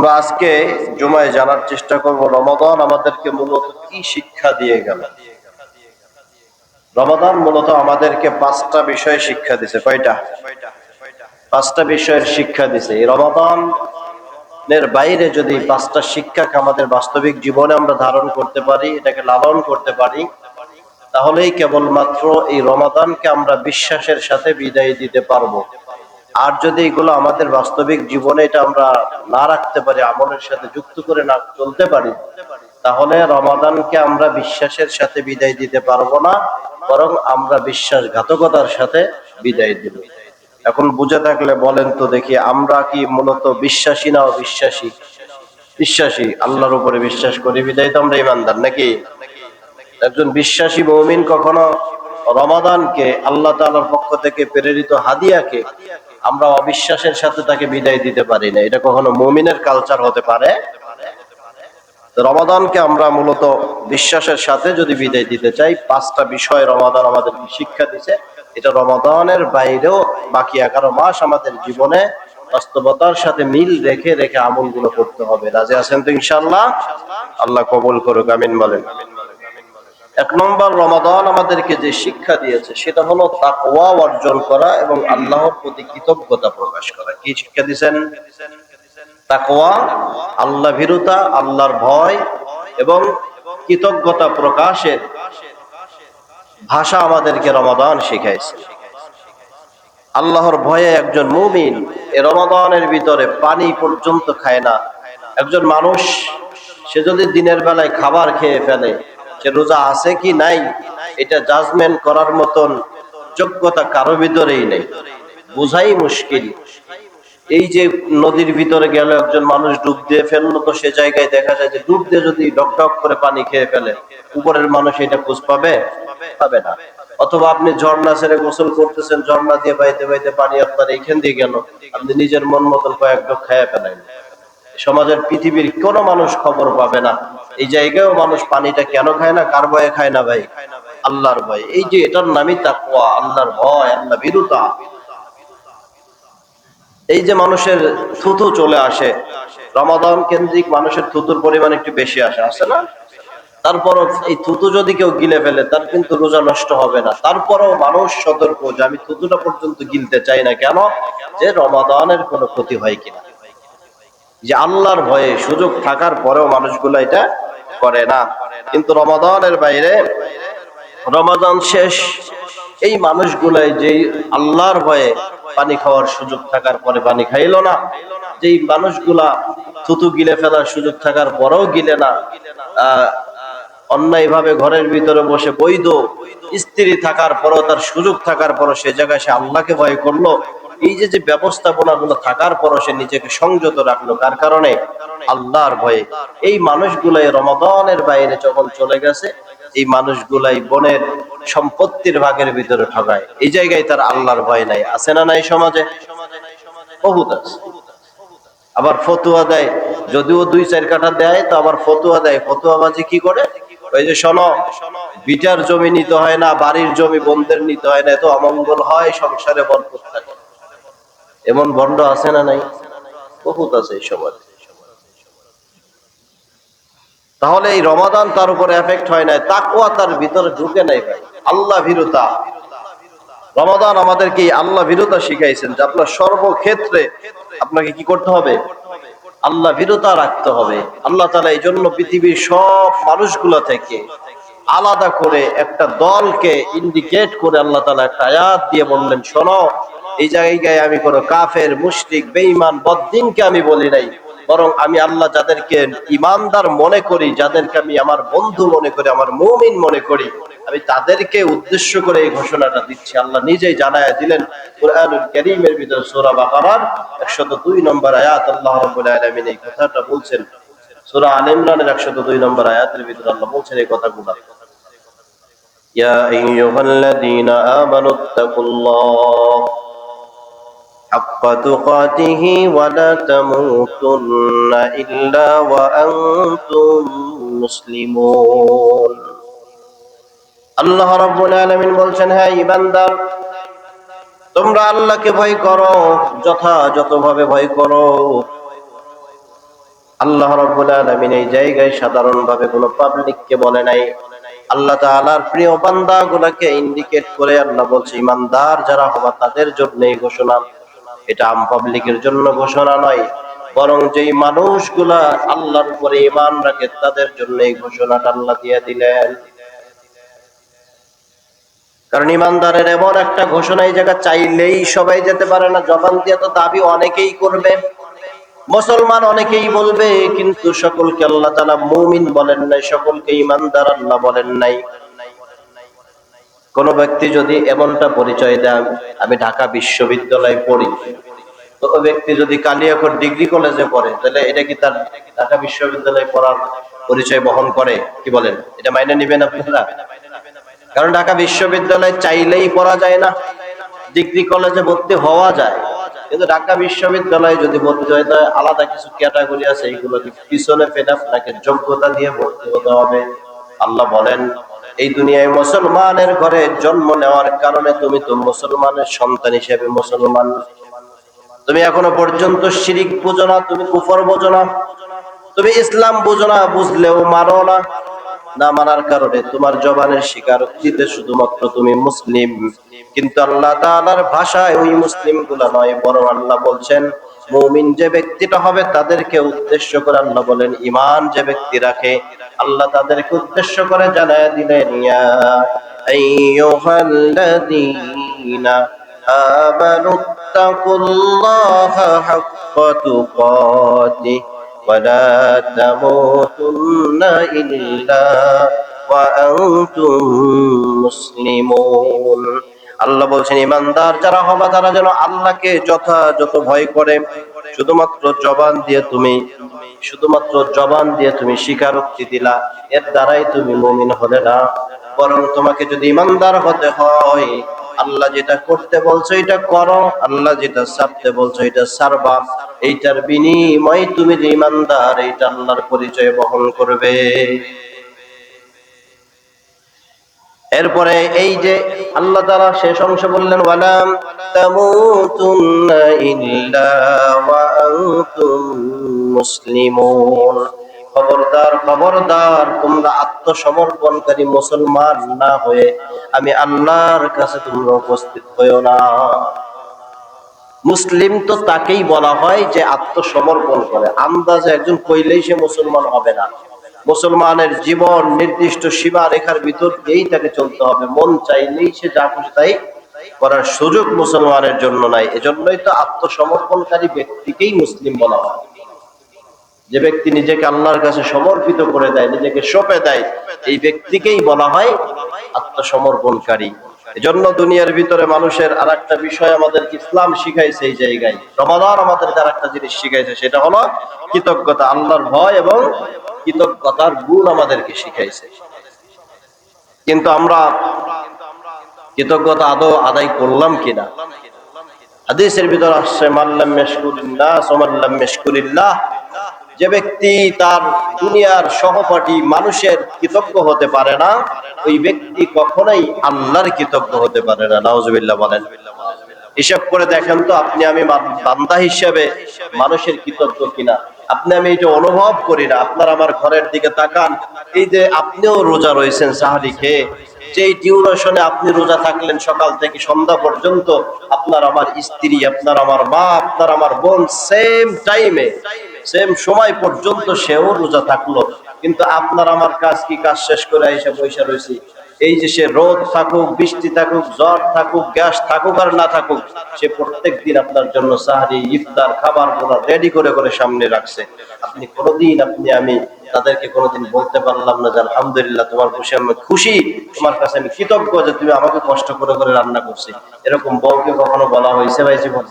আমরা আজকে জুমায় জানার চেষ্টা করব রমাদান আমাদেরকে মূলত কি শিক্ষা দিয়ে গেল। রমাদান মূলত আমাদেরকে 5টা বিষয় শিক্ষা দিছে। কয়টা? 5টা বিষয়ের শিক্ষা দিছে। এই রমাদানের বাইরে যদি 5টা শিক্ষাকে আমাদের বাস্তবিক জীবনে আমরা ধারণ করতে পারি, এটাকে লালন করতে পারি, তাহলেই কেবলমাত্র এই রমাদানকে আমরা বিশ্বাসের সাথে বিদায় দিতে পারবো। আর যদি এগুলো আমাদের বাস্তবিক জীবনে এটা আমরা না রাখতে পারি, আমলের সাথে যুক্ত করে না চলতে পারি, তাহলে রমাদানকে আমরা বিশ্বাসের সাথে বিদায় দিতে পারবো না, বরং আমরা বিশ্বাসঘাতকতার সাথে বিদায় দিব। এখন বুঝে থাকলে বলেন তো দেখি, আমরা কি মূলত বিশ্বাসী না অবিশ্বাসী? বিশ্বাসী, আল্লাহর উপরে বিশ্বাস করি বিদায় তো আমরা ইমানদার, নাকি? একজন বিশ্বাসী মুমিন কখনো রমাদানকে, আল্লাহ তাআলার পক্ষ থেকে প্রেরিত হাদিয়াকে আমরা অবিশ্বাসের সাথে তাকে বিদায় দিতে পারি না। এটা কখনো মুমিনের কালচার হতে পারে। রমাদানকে আমরা মূলত বিশ্বাসের সাথে যদি বিদায় দিতে চাই, 5টা বিষয় রমাদান আমাদের শিক্ষা দিছে। এটা রমাদানের বাইরেও বাকি 11 মাস আমাদের জীবনে বাস্তবতার সাথে মিল রেখে রেখে আমলগুলো করতে হবে। রাজি আছেন তো ইনশাআল্লাহ? আল্লাহ কবুল করুক, আমিন বলেন। 1 নম্বর, রমাদান আমাদেরকে যে শিক্ষা দিয়েছে সেটা হলো তাকওয়া অর্জন করা এবং আল্লাহর প্রতি কৃতজ্ঞতা প্রকাশ করা। কি শিক্ষা দিয়েছেন? তাকওয়া, আল্লাহ ভীরুতা, আল্লাহর ভয় এবং কৃতজ্ঞতা প্রকাশের ভাষা আমাদেরকে রমাদান শিখাইছে। আল্লাহর ভয়ে একজন মুমিন এই রমাদানের ভিতরে পানি পর্যন্ত খায় না। একজন মানুষ, সে যদি দিনের বেলায় খাবার খেয়ে ফেলে, সে রোজা আছে কি নাই এটা জাজমেন্ট করার মতন যোগ্যতা কারো ভিতরেই নেই, বোঝাই মুশকিল। এই যে নদীর ভিতরে গেল একজন মানুষ ডুব দিয়ে ফেললো, তো সে জায়গায় দেখা যায় যে ডুব দিয়ে যদি ডক ডক করে পানি খেয়ে ফেলে, উপরের মানুষ এটা খোঁজ পাবে? পাবে না। অথবা আপনি ঝর্ণা ছেড়ে গোসল করতেছেন, ঝর্ণা দিয়ে বাইতে বাইতে পানি আপনার এইখান দিয়ে গেল, আপনি নিজের মন মতন কয়েক ডক খেয়ে ফেলেন, সমাজের পৃথিবীর কোন মানুষ খবর পাবে না। এই জায়গায়ও মানুষ পানিটা কেন খায় না? কার ভয়ে খায় না ভাই? আল্লাহর ভয়। এই যে এটার নামই তাকওয়া, আল্লাহর ভয়, আল্লাহ ভীরুতা। এই যে মানুষের থুতু চলে আসে, রমাদান কেন্দ্রিক মানুষের থুতুর পরিমাণ একটু বেশি আসে না? তারপরও এই থুতু যদি কেউ গিলে ফেলে, তার কিন্তু রোজা নষ্ট হবে না। তারপরও মানুষ সতর্ক যে আমি থুতুটা পর্যন্ত গিলতে চাই না। কেন? যে রমাদানের কোনো ক্ষতি হয় কিনা। যে আল্লাহর ভয়ে সুযোগ থাকার পরেও মানুষগুলো এটা করে না। কিন্তু রমাদানের বাইরে, রমাদান শেষ, এই মানুষগুলাই যে আল্লাহর ভয়ে পানি খাওয়ার সুযোগ থাকার পরে পানি খাইল না, যেই মানুষগুলা থুতু গিলে ফেলার সুযোগ থাকার পরেও গিলে না, অন্যায় ভাবে ঘরের ভিতরে বসে বৈধ স্ত্রী থাকার পরও, তার সুযোগ থাকার পরও সে জায়গায় সে আল্লাহকে ভয় করলো, এই যে ব্যবস্থাপনা গুলো থাকার পরও সে নিজেকে সংযত রাখলো, কার কারণে? আল্লাহর ভয়ে। এই মানুষগুলাই রমাদানের বাইরে যখন চলে গেছে, এই মানুষগুলাই বনের সম্পত্তির ভাগের ভিতরে ঠকায়। এই জায়গায় তার আল্লাহর ভয় নাই। আছে না নাই সমাজে? বহুত আছে। আবার ফতুয়া দেয়, যদিও 2-4 কাঠা দেয়, তো আবার ফতুয়া দেয়। ফতুয়াবাজি কি করে? ওই যে শোনো, বিটার জমি নিতে হয় না, বাড়ির জমি বন্ধের নিতে হয় না, এত অমঙ্গল হয়, সংসারে বরকত থাকে। এমন ভণ্ড আছে না নাই? বহুত আছে এই সমাজ। তাহলে এই রমাদান তার উপরে এফেক্ট হয় নাই, তাকওয়া তার ভিতরে ঢুকে নাই ভাই, আল্লাহ ভীরুতা। রমাদান আমাদেরকে আল্লাহ ভীরুতা শিখাইছেন যে আপনার সর্বক্ষেত্রে আপনাকে কি করতে হবে? আল্লাহ ভীরুতা রাখতে হবে। আল্লাহ তাআলা এই জন্য পৃথিবীর সব মানুষগুলা থেকে আলাদা করে একটা দলকে ইন্ডিকেট করে আল্লাহ তাআলা একটা আয়াত দিয়ে বললেন, শোনো, এই জায়গায় আমি কোনো কাফের, মুশরিক, বেঈমান, বদ্দিনকে আমি বলি নাই, বরং আমি আল্লাহ যাদেরকে ঈমানদার মনে করি, যাদেরকে আমি আমার বন্ধু মনে করি, আমার মুমিন মনে করি, আমি তাদেরকে উদ্দেশ্য করে এই ঘোষণাটা দিচ্ছি। আল্লাহ নিজেই জানায়া দিলেন কুরআনুল কারীমের ভিতর সূরা বাকারার 102 নম্বর আয়াত। আল্লাহ রাব্বুল আলামিন এই কথাটা বলছেন সূরা আলে ইমরানের 102 নম্বর আয়াতের ভিতর। আল্লাহ বলছেন এই কথাগুলো, ইয়া আইয়ুহাল্লাযীনা আমানুত্তাকুল্লাহ হাক্কা তুকাতিহি ওয়া লা তামুতুন্না ইল্লা ওয়া আনতুম মুসলিমুন। আল্লাহ রাব্বুল আলামিন বলছেন, হ্যাঁ ঈমানদার, তোমরা আল্লাহকে ভয় করো, যথাযথভাবে ভয় করো, আল্লাহ রাব্বুল আলামিন এই জায়গায় সাধারণভাবে কোনো পাবলিককে বলে নাই, আল্লাহ তাআলার প্রিয় বান্দাগুলোকে ইন্ডিকেট করে আল্লাহ বলছে ইমানদার যারা হবে তাদের জন্য এই ঘোষণা। এটা আম পাবলিকের জন্য ঘোষণা নয়, বরং যেই মানুষগুলা আল্লাহর উপরে ঈমান রাখে তাদের জন্য এই ঘোষণাটা আল্লাহ দিয়ে দিলেন। কারণ ইমানদারের এমন একটা ঘোষণা এই জায়গা চাইলেই সবাই যেতে পারে না, জবান দিয়ে তো দাবি অনেকেই করবে, মুসলমান অনেকেই বলবে, কিন্তু সকলকে আল্লাহ তাআলা মুমিন বলেন নাই, সকলকে ইমানদার আল্লাহ বলেন নাই। কোন ব্যক্তি যদি এমনটা পরিচয় দেয় আমি ঢাকা বিশ্ববিদ্যালয়ে পড়ি, তো ওই ব্যক্তি যদি কালিয়াকৈর ডিগ্রি কলেজে পড়ে, তাহলে এটা কি তার ঢাকা বিশ্ববিদ্যালয়ে পড়ার পরিচয় বহন করে? কি বলেন, এটা মাইনে নিবেন আপনারা? কারণ ঢাকা বিশ্ববিদ্যালয়ে চাইলেই পড়া যায় না, ডিগ্রি কলেজে ভর্তি হওয়া যায়, কিন্তু ঢাকা বিশ্ববিদ্যালয়ে যদি ভর্তি হয় তাহলে আলাদা কিছু ক্যাটাগরি আছে, এইগুলোকে পিছনে ফেলে আপনাকে যোগ্যতা দিয়ে ভর্তি হতে হবে। আল্লাহ বলেন এই দুনিয়ায় মুসলমানের ঘরে জন্ম নেওয়ার কারণে তুমি তো মুসলমানের সন্তান হিসেবে মুসলমান। তুমি এখনো পর্যন্ত শিরিক বুঝো না, তুমি কুফর বুঝো না, তুমি ইসলাম বুঝো না, বুঝলেও মানো না, না মানার কারণে তোমার জবানের স্বীকারোক্তিতে শুধুমাত্র তুমি মুসলিম, কিন্তু আল্লাহ তাআলার ভাষায় ওই মুসলিম গুলা নয়, বরং আল্লাহ বলছেন মুমিন যে ব্যক্তিটা হবে তাদেরকে উদ্দেশ্য করে আল্লাহ বলেন ঈমান যে ব্যক্তি রাখে, আল্লাহ তাদেরকে উদ্দেশ্য করে জানায় দিলেন ইয়া আইয়ুহাল্লাযীনা আমানুত্তাকুল্লাহা হাক্কা তুকাতিহি ওয়ালা তামুতুন্না ইল্লা ওয়া আনতুম মুসলিমুন। আল্লাহ বলছেন ইমানদার যারা হবে তারা যেন আল্লাহকে যথাযথ ভয় করে। শুধুমাত্র জবান দিয়ে তুমি স্বীকারোক্তি দিলা, এর দ্বারাই তুমি মুমিন হলে না, বরং তোমাকে যদি ইমানদার হতে হয় আল্লাহ যেটা করতে বলছো এটা করো, আল্লাহ যেটা ছাড়তে বলছো এটা ছাড়বা, এইটার বিনিময়ে তুমি যে ইমানদার এইটা আল্লাহর পরিচয় বহন করবে। এরপরে এই যে আল্লাহ তাআলা শেষ অংশ বললেন ওয়ালা তামুতুন্না ইল্লা ওয়া আনতুম মুসলিমুন, খবরদার খবরদার তোমরা আত্মসমর্পণকারী মুসলমান না হয়ে আমি আল্লাহর কাছে তোমরা উপস্থিত হইও না। মুসলিম তো তাকেই বলা হয় যে আত্মসমর্পণ করে, আন্দাজে একজন কইলেই সে মুসলমান হবে না। মুসলমানের জীবন নির্দিষ্ট সীমা রেখার ভিতর দিয়েই তাকে চলতে হবে, মন চাইলেই সে যা খুশি তাই করার সুযোগ মুসলমানের জন্য নাই। এজন্যই তো আত্মসমর্পণকারী ব্যক্তিকেই মুসলিম বলা হয়। যে ব্যক্তি নিজেকে আল্লাহর কাছে সমর্পিত করে দেয়, নিজেকে সঁপে দেয়, এই ব্যক্তিকেই বলা হয় আত্মসমর্পণকারী। এজন্য দুনিয়ার ভিতরে মানুষের আর একটা বিষয় আমাদের ইসলাম শিখাইছে, এই জায়গায় রমাদান আমাদের আর একটা জিনিস শিখাইছে, সেটা হলো কৃতজ্ঞতা, আল্লাহর ভয় এবং কৃতজ্ঞতার গুণ আমাদেরকে শিখাইছে। কিন্তু আমরা কৃতজ্ঞতা আদৌ আদায় করলাম কিনা? হাদিসের ভিতর আসছে মাল্লাম ইয়াশকুরিল্লাহ ওয়ামাল্লাম ইয়াশকুরিল্লাহ, যে ব্যক্তি তার দুনিয়ার সহপাঠী মানুষের কৃতজ্ঞ হতে পারে না, ওই ব্যক্তি কখনোই আল্লাহর কৃতজ্ঞ হতে পারে না। নাউজুবিল্লাহ বলেন। হিসাব করে দেখেন তো আপনি আমি বান্দা হিসেবে মানুষের কৃতজ্ঞ কিনা। আপনি আমি এই যে অনুভব করি না, আপনার আমার ঘরের দিকে তাকান, এই যে আপনিও রোজা রয়েছেন সাহারি খেয়ে, যেই ডিউরেশনে আপনি রোজা থাকলেন সকাল থেকে সন্ধ্যা পর্যন্ত, আপনার আমার স্ত্রী, আপনার আমার মা, আপনার আমার বোন সেম টাইমে সেম সময় পর্যন্ত সেও রোজা থাকলো, কিন্তু আপনার আমার কাজ কি? কাজ শেষ করে এসে বসে রয়েছি। এই যে সে রোদ থাকুক, বৃষ্টি থাকুক, জ্বর থাকুক, গ্যাস থাকুক আর না থাকুক, সে প্রত্যেক দিন আপনার জন্য সাহারি, ইফতার, খাবার গুলো রেডি করে করে সামনে রাখছে। আপনি কোনোদিন আপনি আমি তাদেরকে কোনোদিন বলতে পারলাম না যে আলহামদুলিল্লাহ তোমার খুশি, আমি খুশি, তোমার কাছে আমি কৃতজ্ঞ যে তুমি আমাকে কষ্ট করে করে রান্না করছি। এরকম বউকে কখনো বলা হয়েছে ভাই জীবনে?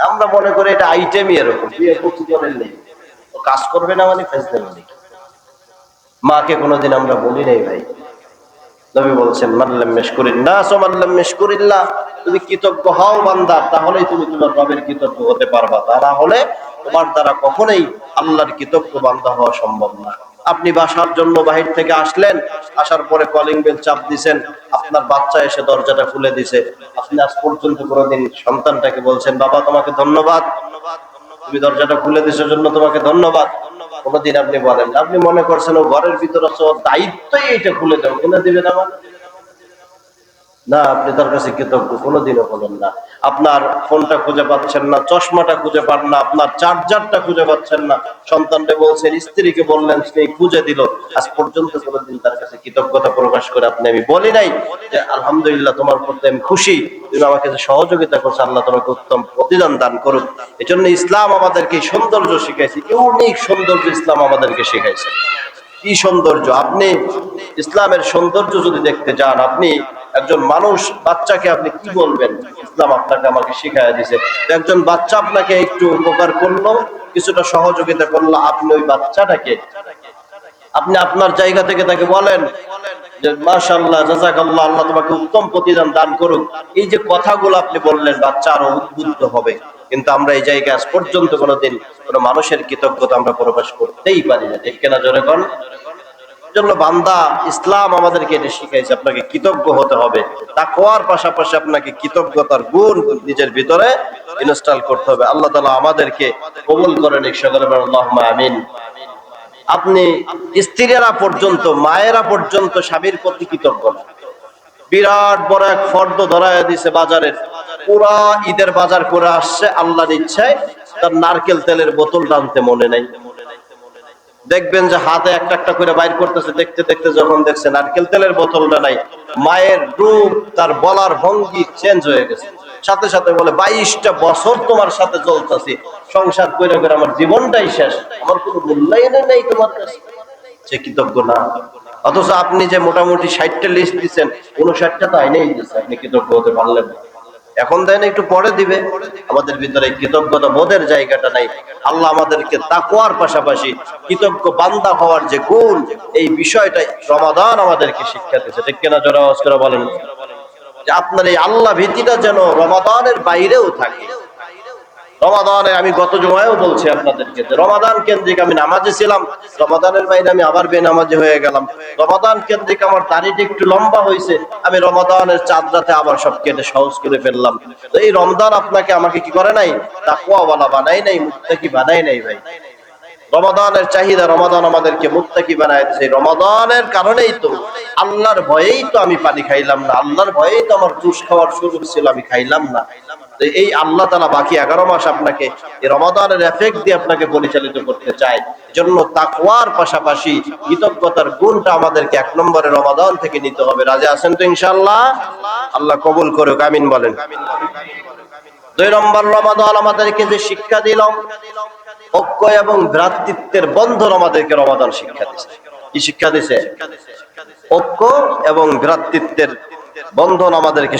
আমরা মনে করি এটা আইটেমই এরকম, বিয়ে করতে বলেন নেই, ও কাজ করবে না মানে ফেস দেবে নাকি। মাকে কোনোদিন আমরা বলি নাই ভাই। নবী বলছেন মাল্লাম ইয়াশকুরিন্নাস ওয়ামাল্লাম ইয়াশকুরিল্লাহ, তুমি কৃতজ্ঞ হও বান্দার, তাহলেই তুমি তোমার রবের কৃতজ্ঞ হতে পারবা, তা না হলে তোমার দ্বারা কখনোই আল্লাহর কৃতজ্ঞ বান্দা হওয়া সম্ভব না। আপনি বাসার জন্য বাহির থেকে আসলেন, আসার পরে কলিং বেল চাপ দিছেন, আপনার বাচ্চা এসে দরজাটা খুলে দিছে, আপনি আজ পর্যন্ত কোনোদিন সন্তানটাকে বলছেন বাবা তোমাকে ধন্যবাদ, তুমি দরজাটা খুলে দিছো জন্য তোমাকে ধন্যবাদ? কোনোদিন আপনি বলেন না। আপনি মনে করছেন ও ঘরের ভিতরে আছে, ওর দায়িত্বই এটা খুলে দেবো, কিনে দিবেন আমার না, আপনি তার কাছে কৃতজ্ঞ কোনোদিনও বলেন না। আপনার ফোনটা খুঁজে পাচ্ছেন না, চশমাটা খুঁজে পান না, আপনার চার্জারটা খুঁজে পাচ্ছেন না, সন্তানকে বলছেন, স্ত্রীকে বললেন, সে খুঁজে দিল, আজ পর্যন্ত কোনোদিন তার কাছে কৃতজ্ঞতা প্রকাশ করে আপনি আমি বলি নাই যে আলহামদুলিল্লাহ তোমার প্রতি আমি খুশি, তুমি আমাকে যে সহযোগিতা করছো, আল্লাহ তোমাকে উত্তম প্রতিদান দান করুক। এই জন্য ইসলাম আমাদেরকে সৌন্দর্য শিখাইছে, ইউনিক সৌন্দর্য ইসলাম আমাদেরকে শিখাইছে। কি সৌন্দর্য! আপনি ইসলামের সৌন্দর্য যদি দেখতে যান, আপনি একজন মানুষ, বাচ্চাকে আপনি কি বলবেন, ইসলাম আপনাকে আমাকে শিখাইয়া দিয়েছে। একজন বাচ্চা আপনাকে একটু উপকার করলো, কিছুটা সহযোগিতা করলো, আপনি ওই বাচ্চাটাকে আপনি আপনার জায়গা থেকে তাকে বলেন যে মাশাআল্লাহ, জাযাকাল্লাহ, আল্লাহ তোমাকে উত্তম প্রতিদান দান করুক। এই যে কথাগুলো আপনি বললেন, বাচ্চা আরো উদ্বুদ্ধ হবে। কিন্তু আমরা এই জায়গায় আজ পর্যন্ত কোনোদিন কোনো মানুষের কৃতজ্ঞতা আমরা প্রকাশ করতেই পারি না, ঠিক কিনা জোরে বল। জন্য বান্দা, ইসলাম আমাদেরকে এটা শিখাইছে, আপনাকে কৃতজ্ঞ হতে হবে। তাকওয়ার পাশাপাশি আপনাকে কৃতজ্ঞতার গুণ নিজের ভিতরে ইনস্টল করতে হবে। আল্লাহ তাআলা আমাদেরকে কবুল করেন, সকলে বলেন আল্লাহুম্মা আমিন। আপনি স্ত্রীরা পর্যন্ত, মায়েরা পর্যন্ত স্বামীর প্রতি কৃতজ্ঞ না। বিরাট বড় এক ফর্দ ধরায় দিছে বাজারের, পুরা ঈদের বাজার করে আসছে, আল্লাহর ইচ্ছায় তার নারকেল তেলের বোতল টানতে মনে নাই। দেখবেন যে হাতে একটা একটা করে বাইর করতেছে, দেখতে দেখতে যখন দেখছে নারকেল তেলের বোতলটা নাই, মায়ের রূপ, তার বলার ভঙ্গি চেঞ্জ হয়ে গেছে। সাথে সাথে বলে 22টা বছর তোমার সাথে চলতেছি, সংসার করে করে আমার জীবনটাই শেষ, আমার কোনো মূল্যায়ন নেই তোমার কাছে। সে কৃতজ্ঞ না। অথচ আপনি যে মোটামুটি 60টা লিস্ট দিচ্ছেন, 59টা তো আইনেই দিচ্ছে, আপনি কৃতজ্ঞ হতে পারলেন না। এখন দেন, একটু পরে দিবে। আমাদের ভিতরে কৃতজ্ঞতা বোধের জায়গাটা নাই। আল্লাহ আমাদেরকে তাকওয়ার পাশাপাশি কৃতজ্ঞ বান্দা হওয়ার যে গুণ, এই বিষয়টা রমাদান আমাদেরকে শিক্ষা দিয়েছে, ঠিক কিনা জোরে আওয়াজ করে বলেন। যে আপনার এই আল্লাহ ভীতিটা যেন রমাদানের বাইরেও থাকে। রমাদানে, আমি গত জুমায়ও বলছি আপনাদেরকে, যে রমাদান কেন্দ্রিক আমি নামাজে ছিলাম, রমাদানের বাইরে আমি আবার বেনামাজি হয়ে গেলাম। রমাদান কেন্দ্রিক আমার দাড়িটা একটু লম্বা হয়েছে, আমি রমাদানের চাঁদ রাতে আবার সব কেটে সহজ করে ফেললাম। তো এই রমজান আপনাকে আমাকে কি করে নাই? তাকওয়াওয়ালা বানাই নাই, মুত্তাকি বানাই নাই ভাই। রমাদানের চাহিদা, রমাদান আমাদেরকে মুত্তাকি বানায় দিয়েছে। রমাদানের কারণেই তো, আল্লাহর ভয়েই তো আমি পানি খাইলাম না, আল্লাহর ভয়েই তো আমার জুস খাওয়ার সুযোগ ছিল, আমি খাইলাম না। এই আল্লাহ তাআলা বাকি 11 মাস আপনাকে এই রমাদানের এফেক্ট দিয়ে আপনাকে পরিচালিত করতে চায়। জন্য তাকওয়ার পাশাপাশি কৃতজ্ঞতার গুণটা আমাদেরকে 1 নম্বরে রমাদান থেকে নিতে হবে। রাজি আছেন তো ইনশাআল্লাহ? আল্লাহ কবুল করুক, আমিন বলেন। 2 নম্বর, রমাদান আমাদেরকে যে শিক্ষা দিল, ঐক্য এবং ভ্রাতৃত্বের বন্ধন আমাদেরকে রমাদান শিক্ষা দিয়েছে। কি শিক্ষা দিয়েছে? ঐক্য এবং ভ্রাতৃত্বের বন্ধন আমাদেরকে,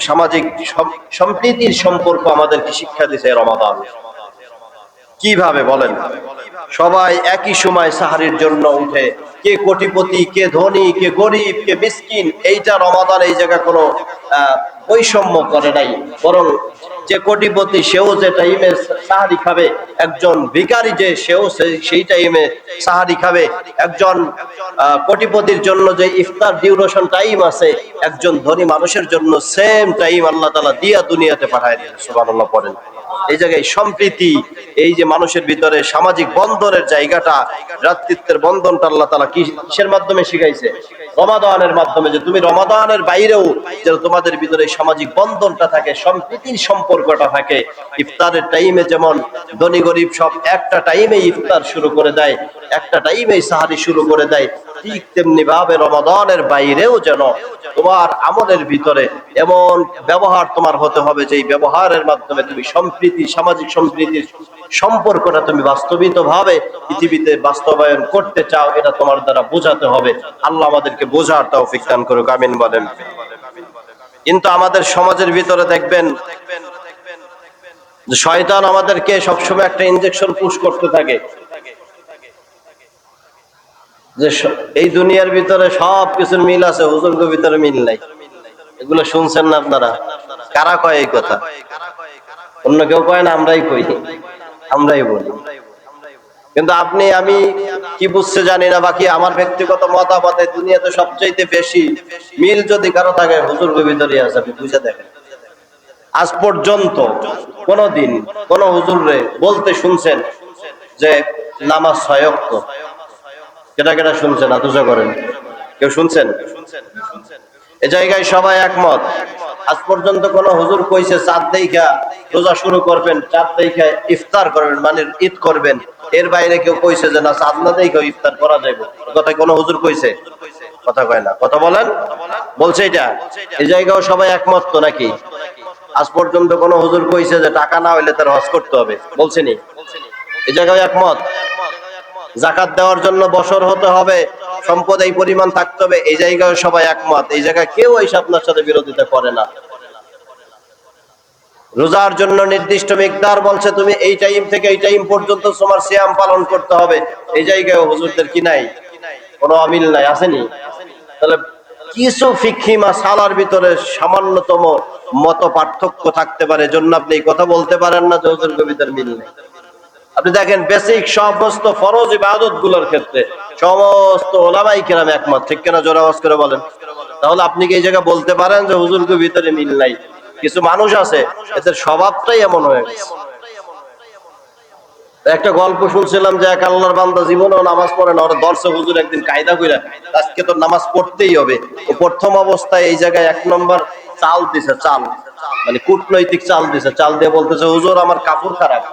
সামাজিক সম্প্রীতির সম্পর্ক আমাদেরকে শিক্ষা দিয়েছে রমাদান। কিভাবে বলেন? সবাই একই সময় সাহারির জন্য উঠে, কে কোটিপতি, কে ধনী, কে গরিব, কে মিসকিন, এইটা রমাদান এই জায়গা কোনো বৈষম্য করে নাই। বরং যে কোটিপতি সেও যে টাইমে সাহারি খাবে, একজন ভিখারি যে সেও সেই টাইমে সাহারি খাবে। একজন কোটিপতির জন্য যে ইফতার ডিউরেশন টাইম আছে, একজন ধনী মানুষের জন্য সেম টাইম আল্লাহ তাআলা দিয়া দুনিয়াতে পাঠায় দিয়েছে। সুবহানাল্লাহ পড়েন। এই জায়গায় সম্প্রীতি, এই যে মানুষের ভিতরে সামাজিক বন্ধনের জায়গাটা, ভ্রাতৃত্বের বন্ধনটা আল্লাহ তাআলা কিসের মাধ্যমে শিখাইছে? রমাদানের মাধ্যমে। যে তুমি রমাদানের বাইরেও যেন তোমাদের ভিতরে সামাজিক বন্ধনটা থাকে, সম্প্রীতির সম্পর্কটা থাকে। ইফতারের টাইমে যেমন ধনী গরিব সব একটা টাইমে ইফতার শুরু করে দেয়, একটা টাইমে সাহারি শুরু করে দেয়, ঠিক তেমনি ভাবে রমাদানের বাইরেও যেন তোমার আমলের ভিতরে এমন ব্যবহার তোমার হতে হবে, যে ব্যবহারের মাধ্যমে তুমি সম্প্রীতি, সামাজিক সম্প্রীতির সম্পর্কটা তুমি বাস্তবিত ভাবে পৃথিবীতে বাস্তবায়ন করতে চাও, এটা তোমার দ্বারা বোঝাতে হবে। আল্লাহ আমাদেরকে বোঝার তৌফিক দান করুক, আমিন বলেন। কিন্তু আমাদের সমাজের ভিতরে দেখবেন যে শয়তান আমাদেরকে সবসময় একটা ইনজেকশন পুশ করতে থাকে, যে এই দুনিয়ার ভিতরে সব কিছুর মিল আছে, হুজুরদের ভিতরে মিল নাই। এগুলো শুনছেন না আপনারা? কারা কয় এই কথা? অন্য কেউ কয় না, আমরাই কই, আমরাই বলি। কিন্তু আপনি আমি কি বুঝছে জানি না, বাকি আমার ব্যক্তিগত মতামতে দুনিয়াতে সবচাইতে বেশি মিল যদি কারো থাকে, হুজুরদের ভিতরে আছে। আপনি বুঝে দেখেন, আজ পর্যন্ত কোনদিন কোন হুজুরে বলতে শুনছেন যে নামাজ 6 ওয়াক্ত। কেটা কেটা শুনছেন? আতুজা করেন। কেউ শুনছেন? এ জায়গায় সবাই একমত। আজ পর্যন্ত কোন হুজুর কইছে চাঁদ দেইখা রোজা শুরু করবেন, চাঁদ দেইখা ইফতার করবেন, মানে ঈদ করবেন, এর বাইরে কেউ কইছে যে না চাঁদ না দেইখা ইফতার করা যাবে? কথা কোন হুজুর কইছে? কথা কয় না। কথা বলেন। বলছে এটা? এই জায়গাও সবাই একমত তো নাকি? আজ পর্যন্ত কোন হুজুর কইছে যে টাকা না হইলে তার হজ করতে হবে? বলছেনি? এই জায়গায় একমত। যাকাত দেওয়ার জন্য বছর হতে হবে, সম্পদ এই পরিমাণ থাকতে হবে, এই জায়গায় সবাই একমত। এই জায়গায় কেউ এসে আপনার সাথে বিরোধিতা করে না। রোজার জন্য নির্দিষ্ট মিকদার বলছে তুমি এই টাইম থেকে এই টাইম পর্যন্ত তোমার সিয়াম পালন করতে হবে, এই জায়গায় হুজুরদের কি নাই? কোনো অমিল নাই, আসেনি? তাহলে কিছু ফিকহি মাসালার ভিতরে সামান্যতম মত পার্থক্য থাকতে পারে, জন্য আপনি এই কথা বলতে পারেন না যে হুজুরদের ভিতরে মিল নেই। আপনি দেখেন বেসিক সমস্ত ফরজ ইবাদত গুলোর ক্ষেত্রে সমস্ত ওলামাই কেরাম একমত, ঠিক কিনা? জোরে আওয়াজ করে বলেন। তাহলে আপনি কি এই জায়গায় বলতে পারেন যে হুজুরদের ভিতরে মিল নাই? কিছু মানুষ আছে এদের স্বভাবটাই এমন হয়ে গেছে। একটা গল্প শুনছিলাম যে এক আল্লাহর বান্দা জীবনেও নামাজ পড়ে না, ওর দর্শক হুজুর একদিন কায়দা কইরা আজকে তো নামাজ পড়তেই হবে। ও প্রথম অবস্থায় এই জায়গায় 1 নম্বর চাল দিছে, চাল মানে কূটনৈতিক চাল দিছে, চাল দিয়ে বলতেছে হুজুর আমার কাপড় খারাপ।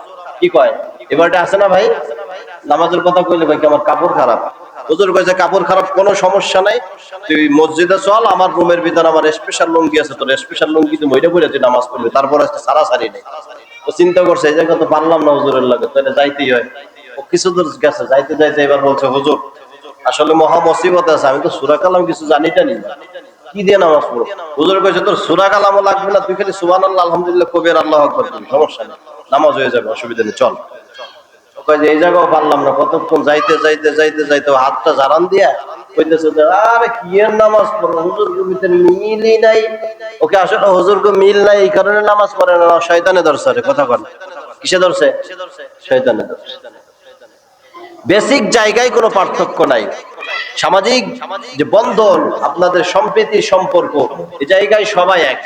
কি কয়? এবারটা আছে না ভাই, নামাজের কথা কইলে ভাই কি আমার কাপড় খারাপ? হুজুর কইছে কাপড় খারাপ কোনো সমস্যা নাই, তুই মসজিদে চল, আমার রুমের ভিতর আমার স্পেশাল লুঙ্গি আছে, তোর স্পেশাল লুঙ্গি তুই মইটা পরে তুই নামাজ পড়বি। তারপর আজকে সারাসারি নেই। ও চিন্তা করছে এই জায়গা তো পারলাম না হুজুরের লাগে, তাহলে যাইতেই হয়। ও কিছু দূর গেছে, যাইতে যাইতে এবার বলছে হুজুর আসলে মহা মুসিবত আছে, আমি তো সূরা কালাম কিছু জানি টানি না, কি দিয়ে নামাজ পড়ব? হুজুর কইছে তোর সূরা কালামও লাগবে না, তুই খালি সুবহানাল্লাহ আলহামদুলিল্লাহ কবির আল্লাহু আকবার বলবি, সমস্যা নেই, নামাজ হয়ে যাবে, অসুবিধা নেই, চল। এই জায়গাও পারলাম না, কতক্ষণ যাইতে যাইতে যাইতে যাইতে হাতটা জারান দিয়া কইতেছে যে আরে কি এর নামাজ পড়ো, হুজুর ভিতরে মিলই নাই। ওকে আসলে হুজুর মিল নাই এই কারণে নামাজ পড়ে না, শয়তানে ধরছে। কথা বল, কিসে ধরছে? শয়তানে ধরছে। বেসিক জায়গায় কোনো পার্থক্য নাই। সামাজিক যে বন্ধন, আপনাদের সম্প্রীতির সম্পর্ক, এই জায়গায় সবাই এক,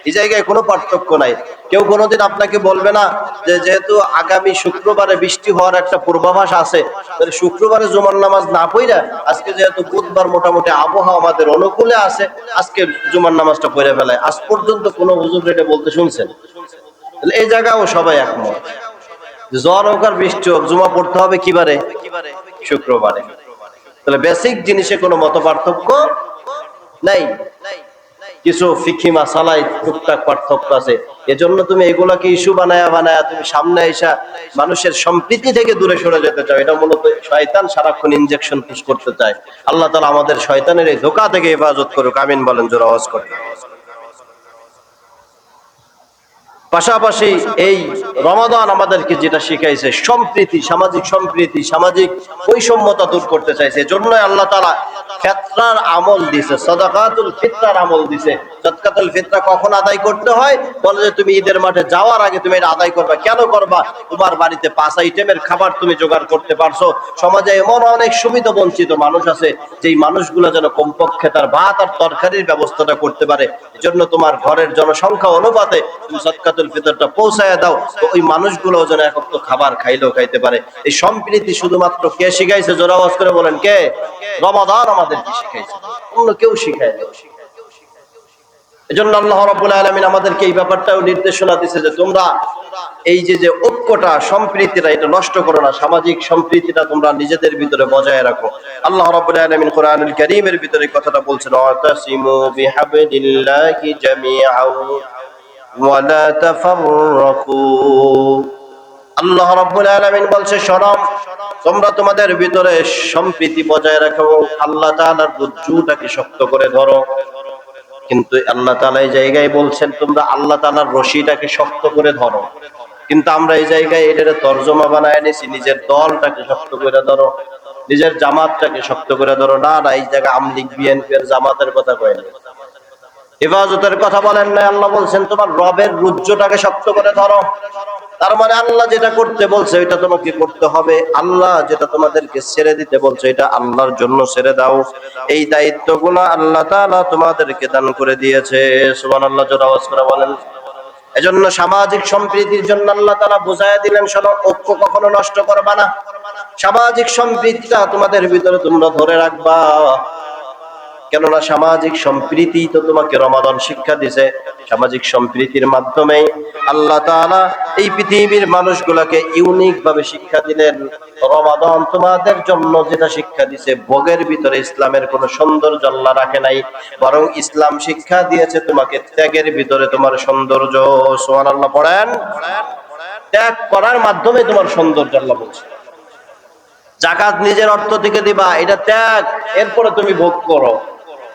এই জায়গায় কোনো পার্থক্য নাই। কেউ কোনোদিন আপনাকে বলবে না যে যেহেতু আগামী শুক্রবারে বৃষ্টি হওয়ার একটা পূর্বাভাস আছে, তাহলে শুক্রবারে জুমার নামাজ না পড়া আজকে যেহেতু বুধবার মোটামুটি আবহাওয়া আমাদের অনুকূলে আছে, আজকে জুমার নামাজটা পড়ে ফেলায়। আজ পর্যন্ত কোনো হুজুর এটা বলতে শুনছেন? এই জায়গাও সবাই একমত, জ্বর হোক আর বৃষ্টি হোক জুমা পড়তে হবে কিবারে? শুক্রবারে। তাহলে বেসিক জিনিসে কোনো মত পার্থক্য নাই। কিছু ফিকহি মাসালায় টুকটাক পার্থক্য আছে, এজন্য তুমি এগুলাকে ইস্যু বানায়া বানায়া তুমি সামনে এসা মানুষের সম্প্রীতি থেকে দূরে সরে যেতে চাও। এটা মূলত শয়তান সারাক্ষণ ইনজেকশন পুশ করতে চায়। আল্লাহ তাআলা আমাদের শয়তানের এই ধোঁকা থেকে হেফাজত করুক, আমিন বলেন জোরে আওয়াজ করে। পাশাপাশি এই রমাদান আমাদেরকে যেটা শিখাইছে সম্প্রীতি, সামাজিক সম্প্রীতি, সামাজিক বৈষম্যতা দূর করতে চাইছে। এজন্যই আল্লাহ তাআলা ফিতরার আমল দিয়েছে, সাদাকাতুল ফিতরার আমল দিয়েছে। সাদকাতুল ফিতরা কখন আদায় করতে হয়? বলে যে তুমি ঈদের মাঠে যাওয়ার আগে তুমি এটা আদায় করবা। কেন করবা? তোমার বাড়িতে 5 আইটেমের খাবার তুমি জোগাড় করতে পারছো। সমাজে এমন অনেক সুবিধা বঞ্চিত মানুষ আছে, যেই মানুষগুলো যেন কমপক্ষে তার ভাত আর তরকারির ব্যবস্থাটা করতে পারে। এজন্য তোমার ঘরের জনসংখ্যা অনুপাতে তুমি সাদকাতুল ফিতরটা পৌঁছায় দাও, তো ওই মানুষগুলো যেন এক ওয়াক্ত খাবার খাইলেও খাইতে পারে। এই সম্প্রীতি শুধুমাত্র কে শিখাইছে? জোরে আওয়াজ করে বলেন কে? রমাদান আমাদেরকে শিখাইছে, অন্য কেউ শিখায় না। এজন্য আল্লাহ রাব্বুল আলামিন আমাদেরকে এই ব্যাপারটাও নির্দেশনা দিয়েছে যে তোমরা এই যে ঐক্যটা, সম্প্রীতিটা এটা নষ্ট করো না, সামাজিক সম্প্রীতিটা তোমরা নিজেদের ভিতরে বজায় রাখো। আল্লাহ রাব্বুল আলামিন কোরআনুল কারীমের ভিতরে কথাটা বলছেন, ওয়াতাসিমু বিহাবলিল্লাহি জামিআন ওয়া লা তাফাররাকু। আল্লাহ রাব্বুল আলামিন বলছে শোনো, তোমরা তোমাদের ভিতরে সম্প্রীতি বজায় রাখো, আল্লাহ তাআলার রজ্জুটাকে শক্ত করে ধরো। কিন্তু আল্লাহ তাআলা এই জায়গায় বলছেন তোমরা আল্লাহ তাআলার রশিটাকে শক্ত করে ধরো। কিন্তু আমরা এই জায়গায় এটার তরজমা বানায় নিছি, নিজের দলটাকে শক্ত করে ধরো, নিজের জামাতটাকে শক্ত করে ধরো। না না, এই জায়গায় আমলিগ বিএনপির জামাতের কথা কয় না, হেফাজতের কথা বলেন না। আল্লাহ বলছেন তোমার রবের রুজ্জটাকে শক্ত করে ধরো। তার মানে আল্লাহ যেটা করতে বলছে এটা তোমাকে করতে হবে, আল্লাহ যেটা তোমাদেরকে ছেড়ে দিতে বলছে এটা আল্লাহর জন্য ছেড়ে দাও। এই দায়িত্বগুলো আল্লাহ তাআলা তোমাদেরকে দান করে দিয়েছে। সুবহানাল্লাহ, জোরে আওয়াজ করে বলেন। এজন্য সামাজিক সম্প্রীতির জন্য আল্লাহ তাআলা বুঝাইয়া দিলেন, শোনো, ঐক্য কখনো নষ্ট করবা না, সামাজিক সম্প্রীতিটা তোমাদের ভিতরে তোমরা ধরে রাখবা। কেননা সামাজিক সম্প্রীতি তো তোমাকে রমাদান শিক্ষা দিছে। সামাজিক সম্প্রীতির মাধ্যমে আল্লাহ তাআলা এই পৃথিবীর মানুষগুলোকে ইউনিক ভাবে শিক্ষা দিলেন। রমাদান তোমাদের জন্য যেটা শিক্ষা দিছে, ভোগের ভিতরে ইসলামের কোনো সৌন্দর্য আল্লাহ রাখে নাই, বরং ইসলাম শিক্ষা দিয়েছে তোমাকে ত্যাগের ভিতরে তোমার সৌন্দর্য। সুবহানাল্লাহ পড়েন। ত্যাগ করার মাধ্যমে তোমার সৌন্দর্য আল্লাহ বলছে। যাকাত নিজের অর্থ থেকে দিবা, এটা ত্যাগ, এরপরে তুমি ভোগ করো।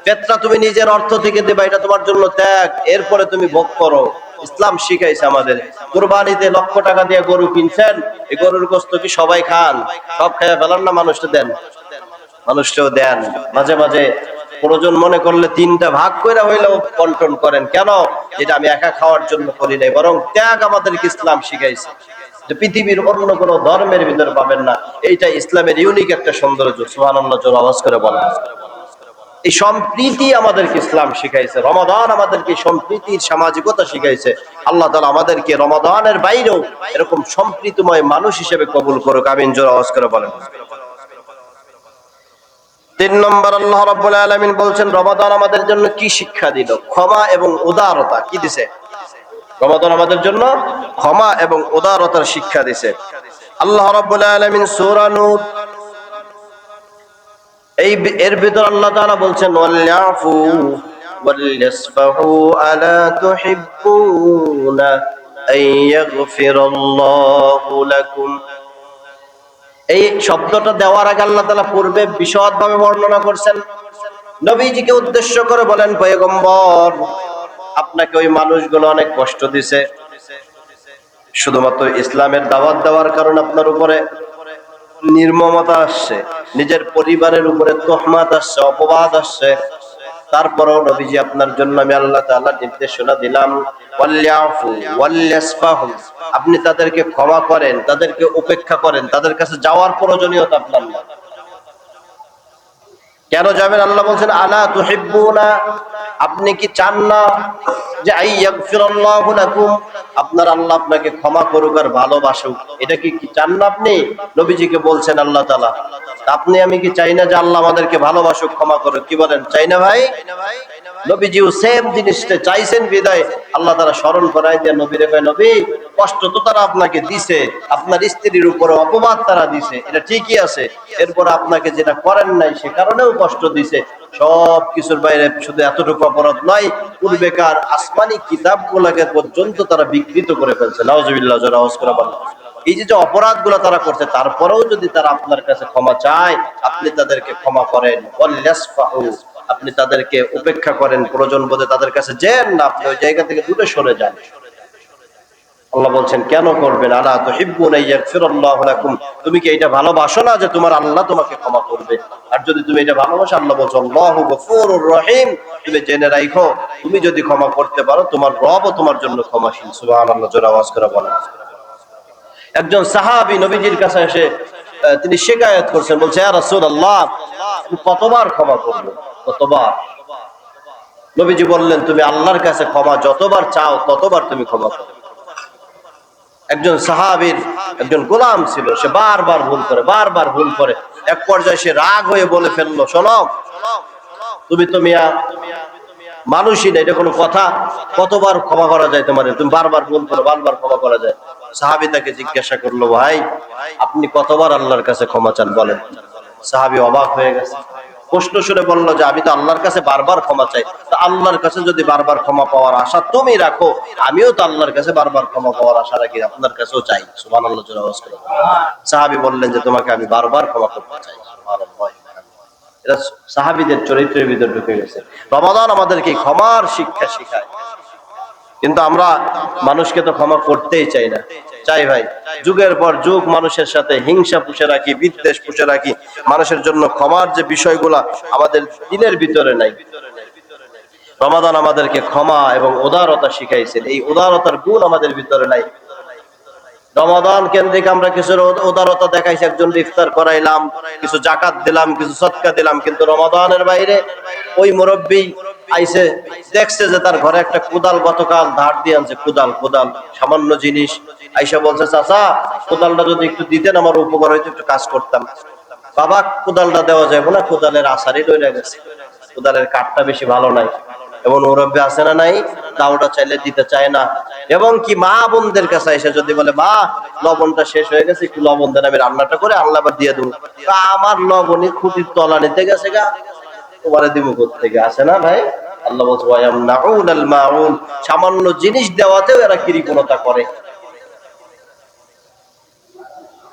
ফিতরা তুমি নিজের অর্থ থেকে দিবা, এটা তোমার জন্য ত্যাগ, এরপরে তুমি ভোগ করো। ইসলাম শিখাইছে আমাদের। কুরবানিতে লক্ষ টাকা দিয়ে গরু কিনছেন, এই গরুর গোশত কি সবাই খান? সব খেয়ে ফেলান না, মানুষকে দেন, মানুষকেও দেন। মাঝে মাঝে প্রয়োজন মনে করলে 3টা ভাগ করে হইলেও বন্টন করেন। কেন? এটা আমি একা খাওয়ার জন্য করি নাই, বরং ত্যাগ আমাদেরকে ইসলাম শিখাইছে, যে পৃথিবীর অন্য কোনো ধর্মের ভিতরে পাবেন না। এইটা ইসলামের ইউনিক একটা সৌন্দর্য। সুবহানাল্লাহ, জোরে আওয়াজ করে বলেন। এই সম্প্রীতি আমাদেরকে ইসলাম শিখাইছে। রমাদান আমাদেরকে সম্প্রীতির সামাজিকতা শিখাইছে। আল্লাহ তাআলা আমাদেরকে রমাদানের বাইরেও এরকম সম্প্রীতিময় মানুষ হিসেবে কবুল করুক। আমিন, জোরে আওয়াজ করে বলেন। 3 নম্বর, আল্লাহ রাব্বুল আলামিন বলছেন রমাদান আমাদের জন্য কি শিক্ষা দিল? ক্ষমা এবং উদারতা। কি দিছে? রমাদান আমাদের জন্য ক্ষমা এবং উদারতার শিক্ষা দিছে। আল্লাহ রাব্বুল আলামিন সূরা নূর এর ভিতর আল্লাহ তাআলা বলছেন ওয়ালয়াফু ওয়ালয়াসফাহু আলা তুহিব্বুনা আইয়াগফিরাল্লাহু লাকুম। এই শব্দটা দেওয়ার আগে আল্লাহ তাআলা পূর্বে বিশদভাবে বর্ণনা করছেন। নবীজিকে উদ্দেশ্য করে বলেন, পয়গম্বর, আপনাকে ওই মানুষগুলো অনেক কষ্ট দিছে, শুধুমাত্র ইসলামের দাওয়াত দেওয়ার কারণে আপনার উপরে নির্মমতা আসছে, নিজের পরিবারের উপরে তোহমাত আসছে, অপবাদ আসছে। তারপরেও নবীজি আপনার জন্য আমি আল্লাহ তাআলা নির্দেশনা দিলাম, ওয়ালয়াফু ওয়ালয়াসফাহু, আপনি তাদেরকে ক্ষমা করেন, তাদেরকে উপেক্ষা করেন, তাদের কাছে যাওয়ার প্রয়োজনীয়তা আপনার না। কেন যাবেন? আল্লাহ বলছেন আলা তুহিব্বুনা, আপনি কি চান না যে আইয়াগফিরাল্লাহু লাকুম, আপনার আল্লাহ আপনাকে ক্ষমা করুক আর ভালোবাসুক? এটা কি চান না আপনি? নবীজিকে বলছেন আল্লাহ তাআলা। আপনি আমি কি চাই না যে আল্লাহ আমাদেরকে ভালোবাসুক, ক্ষমা করুক? কি বলেন, চাই না ভাই? নবীজিও সেম জিনিসটা চাইছেন, বিদায় আল্লাহ তাআলা স্মরণ করায় দিয়ে নবীরে কয়, নবী, কষ্ট তো তারা আপনাকে দিছে, আপনার স্ত্রীর উপরে অপবাদ তারা দিছে, এটা ঠিকই আছে, এরপর আপনাকে যেটা করেন নাই সে কারণেও কষ্ট দিছে। সব কিছুর বাইরে শুধু এতটুকু অপরাধ নয়, পূর্বেকার আসমানি কিতাবগুলোকে পর্যন্ত তারা বিকৃত করে ফেলছে। নাউজুবিল্লাহ, জোরে আওয়াজ করে বলেন। এই যে অপরাধগুলো তারা করছে, তারপরেও যদি তারা আপনার কাছে ক্ষমা চায়, আপনি তাদেরকে ক্ষমা করেন। ওয়ালয়াসফাহু, আপনি তাদেরকে উপেক্ষা করেন, প্রয়োজন বোধে তাদের কাছে যেন না, আপনি ওই জায়গা থেকে দূরে সরে যান। আল্লাহ বলছেন কেন করবেন? আলা তুহিব্বুনা ইয়াগফিরাল্লাহু লাকুম, তুমি কি এটা ভালোবাসো না যে তোমার আল্লাহ তোমাকে ক্ষমা করবে? আর যদি তুমি এটা ভালোবাসো, আল্লাহ বলছেন আল্লাহু গফুরুর রহিম, তুমি জেনে রাখো, তুমি যদি ক্ষমা করতে পারো, তোমার রবও তোমার জন্য ক্ষমাশীল। সুবহানাল্লাহ, জোরে আওয়াজ করে বলেন। একজন সাহাবী নবীজির কাছে এসে তিনি শিকায়াত করছেন, বলছে ইয়া রাসূলুল্লাহ, আমি কতবার ক্ষমা করব? কতবার? নবীজি বললেন, তুমি আল্লাহর কাছে ক্ষমা যতবার চাও ততবার তুমি ক্ষমা করো। একজন সাহাবীর একজন গোলাম ছিল, সে বারবার ভুল করে, বারবার ভুল করে। এক পর্যায়ে সে রাগ হয়ে বলে ফেললো, শোনো, তুমি তো মিয়া মানুষই না, এটা কোনো কথা? কতবার ক্ষমা করা যায় তোমার? তুমি বারবার ভুল করো, বারবার ক্ষমা করা যায়? সাহাবী তাকে জিজ্ঞাসা করলো, ভাই, আপনি কতবার আল্লাহর কাছে ক্ষমা চান বলেন? সাহাবী অবাক হয়ে গেছে, প্রশ্ন শুনে বললো যে আমি তো আল্লাহর কাছে বারবার ক্ষমা চাই, তা আল্লাহর কাছে যদি বারবার ক্ষমা পাওয়ার আশা তুমি রাখো, আমিও তো আল্লাহর কাছে বারবার ক্ষমা পাওয়ার আশা রাখি, আপনার কাছেও চাই। সুবহানাল্লাহ, জোরে আওয়াজ করে সাহাবী বললেন যে তোমাকে আমি বারবার ক্ষমা করতে চাই। সুবহানাল্লাহ, এটা সাহাবীদের চরিত্রের ভিতরে ঢুকে গেছে। রমাদান আমাদেরকে ক্ষমার শিক্ষা শেখায়, কিন্তু আমরা মানুষকে তো ক্ষমা করতেই চাই না। চাই ভাই, যুগের পর যুগ মানুষের সাথে হিংসা পুষে রাখি, বিদ্বেষ পুষে রাখি, মানুষের জন্য ক্ষমার যে বিষয়গুলা আমাদের দিনের ভিতরে নাই। রমাদান আমাদেরকে ক্ষমা এবং উদারতা শিখাইছেন, এই উদারতার গুণ আমাদের ভিতরে নাই। রমাদান কেন্দ্রিক আমরা কিছু উদারতা দেখাইছি, একজন ইফতার করাইলাম, কিছু জাকাত দিলাম, কিছু সদকা দিলাম, কিন্তু রমাদানের বাইরে ওই মুরব্বী আইসে, দেখছে যে তার ঘরে একটা কোদাল গতকাল ধার দিয়ে আনছে, কোদাল সামান্য জিনিস, আইসা বলছে চাচা কোদালটা যদি একটু দিতেন আমার উপকার হইতো, একটু কাজ করতাম। বাবা কোদালটা দেওয়া যাবে না, কোদালের আসারই রয়ে গেছে, কোদালের কাঠটা বেশি ভালো নাই। এবং মুরব্বী আছে না নাই, দাওটা চাইলে দিতে চায় না। এবং কি মা বোনদের কাছে এসে যদি বলে মা লবণটা শেষ হয়ে গেছে, একটু লবণ দেন, আমি রান্নাটা করে আল্লাহ আবার দিয়ে দেবো, আমার লবণই খুঁটির তলা নিতে গেছে গা, তোমারে দিব কোত্থেকে, আছে না ভাই? আল্লাহ বলছে ওয়ায়ামনাউনাল মাউন, সামান্য জিনিস দেওয়াতেও এরা কৃপণতা করে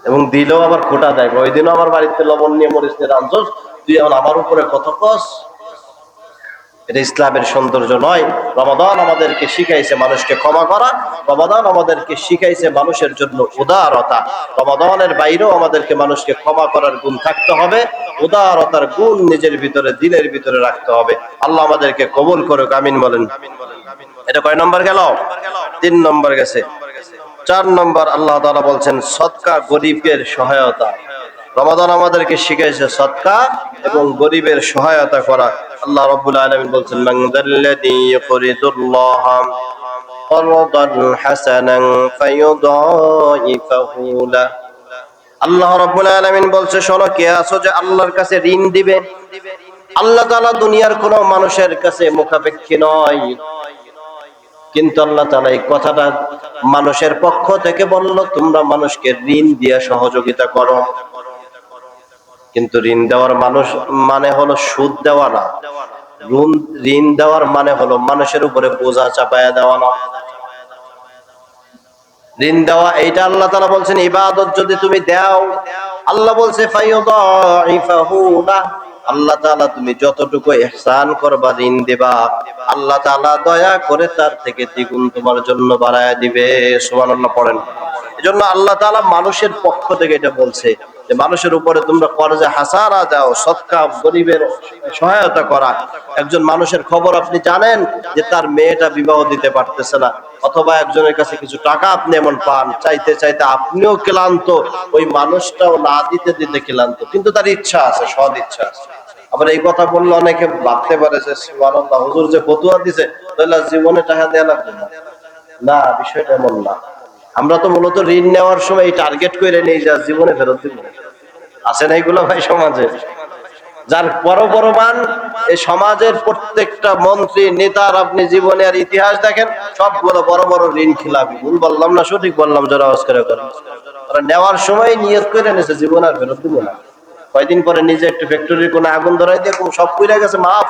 এবং দিলেও আবার খোটা দেয়। ওই দিনও আমার বাড়িতে লবণ নিয়ে মরিচ নিয়ে রাঁধছস, তুই এখন আমার উপরে কত কস। এটা ইসলামের সৌন্দর্য নয়। রমাদান আমাদেরকে শিখাইছে মানুষকে ক্ষমা করা, রমাদান আমাদেরকে শিখাইছে মানুষের জন্য উদারতা। রমাদানের বাইরেও আমাদেরকে মানুষকে ক্ষমা করার গুণ থাকতে হবে, উদারতার গুণ নিজের ভিতরে, দিলের ভিতরে রাখতে হবে। আল্লাহ আমাদেরকে কবুল করুক, আমিন বলেন। এটা কয় নম্বর গেল? 3 নম্বর গেছে। 4 নম্বর আল্লাহ তাআলা বলছেন সদকা, গরিবের সহায়তা। রমাদান আমাদেরকে শিখাইছে সদকা এবং গরিবের সহায়তা করা। আল্লাহ রাব্বুল আলামিন বলছেন মান যাল্লাযী ইউকরিদুল্লাহ করদান হাসানান ফায়ুদাইফাহু লা। আল্লাহ রাব্বুল আলামিন বলছে শোনো, কে আছো যে আল্লাহর কাছে ঋণ দিবে? আল্লাহ তাআলা দুনিয়ার কোন মানুষের কাছে মুখাপেক্ষী নয়, কিন্তু আল্লাহ তাআলা এই কথাটা মানুষের পক্ষ থেকে বলল, তোমরা মানুষকে ঋণ দিয়ে সহযোগিতা করো। কিন্তু ঋণ দেওয়ার মানুষ মানে হলো সুদ দেওয়া না, ঋণ দেওয়ার মানে হলো মানুষের উপরে বোঝা চাপায়া দেওয়া না। ঋণ দেওয়া এইটা আল্লাহ তাআলা বলছেন ইবাদত যদি তুমি দাও, আল্লাহ বলছে ফায়ুদাইফাহু লা। আল্লাহ তাআলা তুমি যতটুকু ইহসান করবা, ঋণ দেবা, আল্লাহ তাআলা দয়া করে তার থেকে দ্বিগুণ তোমার জন্য বাড়ায়া দিবে। সুবহানাল্লাহ পড়েন। এজন্য আল্লাহ তাআলা মানুষের পক্ষ থেকে এটা বলছে যে মানুষের উপরে তোমরা কর্জে হাসানা দাও, সদকা, গরিবের সহায়তা করা। একজন মানুষের খবর আপনি জানেন যে তার মেয়েটা বিবাহ দিতে পারতেছে না, অথবা একজনের কাছে কিছু টাকা আপনি এমন পান, চাইতে চাইতে আপনিও ক্লান্ত, ওই মানুষটাও না দিতে দিতে ক্লান্ত, কিন্তু তার ইচ্ছা আছে, সৎ ইচ্ছা আছে। আবার এই কথা বললে অনেকে ভাবতে পারে যে সুবহানাল্লাহ হুজুর যে ফতোয়া দিছে তাহলে জীবনে টাকা দেয়া লাগবে না। না, বিষয়টা এমন না। আমরা তো মূলত ঋণ নেওয়ার সময় এই টার্গেট করে নেই যে জীবনে ফেরত দিব। আছে না এইগুলো ভাই সমাজে? যার পরমান এই সমাজের প্রত্যেকটা মন্ত্রী নেতার আপনি জীবনে আর ইতিহাস দেখেন, সবগুলো বড় বড় ঋণ খিলাপি। ভুল বললাম না সঠিক বললাম? যারা আওয়াজ করে করেন, তারা নেওয়ার সময় নিয়ত করে নিয়েছে জীবন আর ফেরত দিব না। কয়দিন পরে নিজে একটা ফ্যাক্টরির কোনো আগুন ধরাই দিয়ে সব পুড়ে গেছে, মাফ।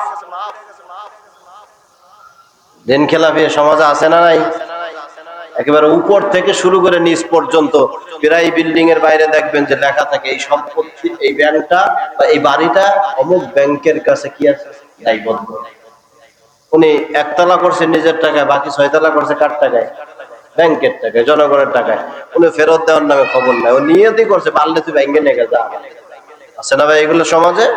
ঋণ খেলাপি সমাজে আছে না নাই? একেবারে উপর থেকে শুরু করে নিচ পর্যন্ত প্রায় বিল্ডিং এর বাইরে দেখবেন যে লেখা থাকে এই সম্পত্তি, এই ব্যাংকটা বা এই বাড়িটা অমুক ব্যাংকের কাছে কি আছে, দায়বদ্ধ। উনি একতলা করছে নিজের টাকায়, বাকি 6 তলা করছে কার টাকায়? ব্যাংকের টাকায়, জনগণের টাকায়। উনি ফেরত দেওয়ার নামে খবর নাই, ও নিয়তই করছে পারলে তুই ব্যাংকে নিয়ে যা। আছে না ভাই এগুলো সমাজে?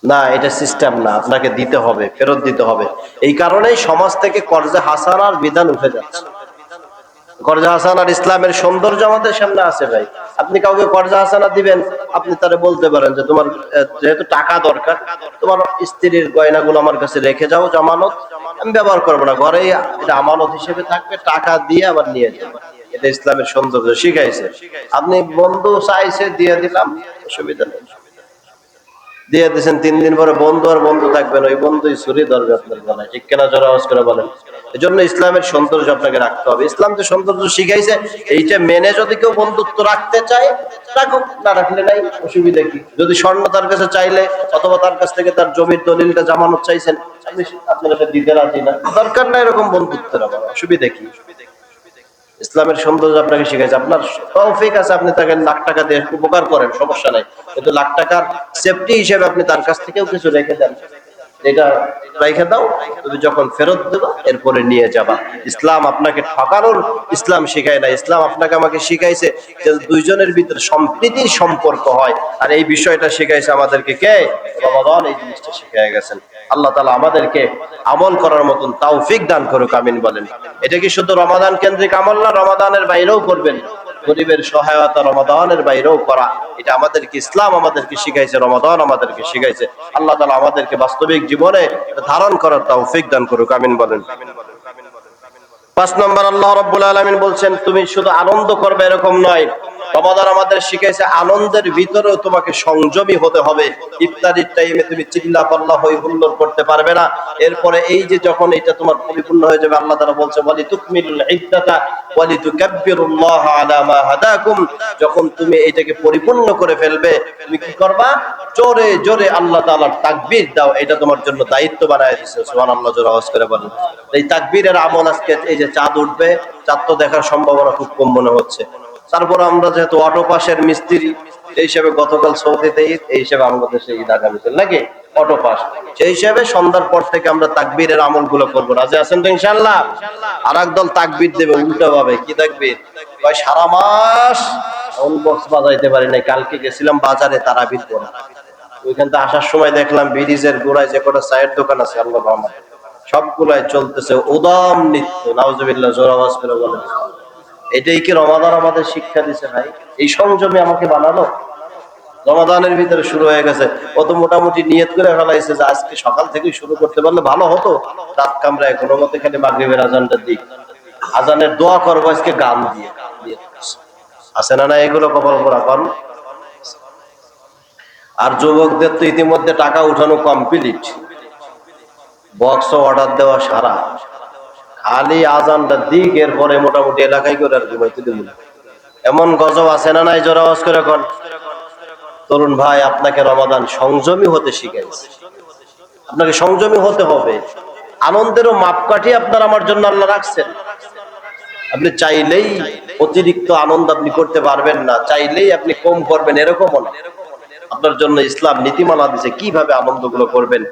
না, এটা সিস্টেম না, আপনাকে দিতে হবে, ফেরত দিতে হবে। এই কারণেই সমাজ থেকে কর্জে হাসানার বিধান উঠে যাচ্ছে। কর্জে হাসানার ইসলামের সৌন্দর্য আমাদের সামনে আছে ভাই। আপনি কাউকে কর্জে হাসানা দিবেন, আপনি তারে বলতে পারেন যে তোমার যেহেতু টাকা দরকার, তোমার স্ত্রীর গয়নাগুলো আমার কাছে রেখে যাও জামানত, আমি ব্যবহার করবো না, ঘরে এটা আমানত হিসেবে থাকবে, টাকা দিয়ে আবার নিয়ে যাবে। এটা ইসলামের সৌন্দর্য শিখাইছে। আপনি বন্ধু চাইছে দিয়ে দিলাম, অসুবিধা নেই, দিয়ে দিয়েছেন, 3 দিন পরে বন্ধু আর বন্ধু থাকবেন, ওই বন্ধুই ছুরি ধরবে আপনার গলায়, ঠিক কেনা? জোরে আওয়াজ করে বলেন। এই জন্য ইসলামের সৌন্দর্য আপনাকে রাখতে হবে। ইসলাম যে সৌন্দর্য শিখাইছে এইটা মেনে যদি কেউ বন্ধুত্ব রাখতে চায় রাখুক, না রাখলে নাই, অসুবিধা কি? যদি স্বর্ণ তার কাছে চাইলে অথবা তার কাছ থেকে তার জমির দলিলটা জামানত চাইছেন, আপনি আপনার কাছে দিতে রাজি না, দরকার না এরকম বন্ধুত্বের, আবার অসুবিধা কি? ইসলামের সৌন্দর্য আপনাকে শিখাইছে। আপনার তৌফিক আছে, আপনি তাকে লাখ টাকা দিয়ে উপকার করেন, সমস্যা নাই, কিন্তু লাখ টাকার সেফটি হিসেবে আপনি তার কাছ থেকেও কিছু রেখে দেন, এটা রেখে দাও, তুমি যখন ফেরত দেবা এরপরে নিয়ে যাবা। ইসলাম আপনাকে ঠকানোর ইসলাম শিখায় না। ইসলাম আপনাকে আমাকে শিখাইছে যে দুইজনের ভিতরে সম্প্রীতির সম্পর্ক হয়, আর এই বিষয়টা শিখাইছে আমাদেরকে কে? রমাদান এই জিনিসটা শিখাই গেছেন। আল্লাহ তাআলা আমাদেরকে আমল করার মতন তৌফিক দান করুক, আমিন বলেন। এটা কি শুধু রমাদান কেন্দ্রিক আমল না, রমাদানের বাইরেও করবেন। গরিবের সহায়তা রমাদানের বাইরেও করা, এটা আমাদেরকে ইসলাম আমাদেরকে শিখাইছে, রমাদান আমাদেরকে শিখাইছে। আল্লাহ তাআলা আমাদেরকে বাস্তবিক জীবনে ধারণ করার তৌফিক দান করুক, আমিন বলেন। 5 নম্বর, আল্লাহ রাব্বুল আলামিন বলছেন তুমি শুধু আনন্দ করবে এরকম নয়, রমাদান আমাদের শিখাইছে আনন্দের ভিতরেও তোমাকে সংযমী হতে হবে। ইফতারির টাইমে তুমি চিল্লা পাল্লা হই হুল্লোড় করতে পারবে না। এরপরে এই যে যখন এটা তোমার পরিপূর্ণ হয়ে যাবে, আল্লাহ তাআলা বলছে ওয়ালি তুকমিলুল ইদ্দাতা ওয়ালি তুকাব্বিরুল্লাহ আলা মা হাদাকুম, যখন তুমি এটাকে পরিপূর্ণ করে ফেলবে তুমি কি করবা? জোরে জোরে আল্লাহ তাআলার তাকবীর দাও, এটা তোমার জন্য দায়িত্ব বানায় দিয়েছে। সুবহানাল্লাহ, জোরে আওয়াজ করে বলেন। এই তাকবীরের আমল আজকে এই যে চাঁদ উঠবে, চাঁদ তো দেখার সম্ভাবনা খুব কম মনে হচ্ছে। তারপর আমরা যেহেতু অটো পাসের মিস্ত্রি, এই হিসেবে গতকাল সৌদিতে ঈদ, এই হিসেবে আমাদের দেশে ঈদ আগামীকাল নাকি অটো পাস, সেই হিসেবে সন্ধ্যার পর থেকে আমরা তাকবীরের আমল গুলো করবো। রাজি আছেন তো ইনশাআল্লাহ? আর একদল তাকবীর দেবে উল্টো ভাবে। কি তাকবীর? সারা মাস বক্স বাজাইতে পারি নাই, কালকে গেছিলাম বাজারে তারাবির পড়া, ওইখান থেকে আসার সময় দেখলাম ব্রিজের গোড়ায় যে কটা চায়ের দোকান আছে আল্লাহ রহমান সবগুলাই চলতেছে উদাম নৃত্য। নাউজুবিল্লাহ, জোরে আওয়াজ করে বলেন। এটাই কি রমাদান আমাদের শিক্ষা দিছে ভাই? এই সংযমে আমাকে বানালো। রমাদানের ভিতরে শুরু হয়ে গেছে, ও তো মোটামুটি নিয়ত করে ফেলাইছে যে আজকে সকাল থেকে শুরু করতে পারলে ভালো হতো। রাত কামরায় কোনো মতে খালি মাগরিবের আজানটার দিক, আজানের দোয়া করবো আজকে গান দিয়ে। আছে না না এগুলো কপাল করা পান? আর যুবকদের তো ইতিমধ্যে টাকা উঠানো কমপ্লিট, বক্স অর্ডার দেওয়া সারা, খালি আজানটা দিক এরপরে মোটামুটি এলাকায় করে আর ঘুমাইতে দেব না। এমন গজব আছে না নাই? জোরে আওয়াজ করে কোন। তরুণ ভাই, আপনাকে রমাদান সংযমী হতে শিখাইছে, আপনাকে সংযমী হতে হবে। আনন্দেরও মাপকাঠি আপনার আমার জন্য আল্লাহ রাখছেন। আপনি চাইলেই অতিরিক্ত আনন্দ আপনি করতে পারবেন না, চাইলেই আপনি কম করবেন এরকমও না। আপনার জন্য ইসলাম নীতিমালা দিয়েছে কিভাবে আনন্দগুলো করবেন।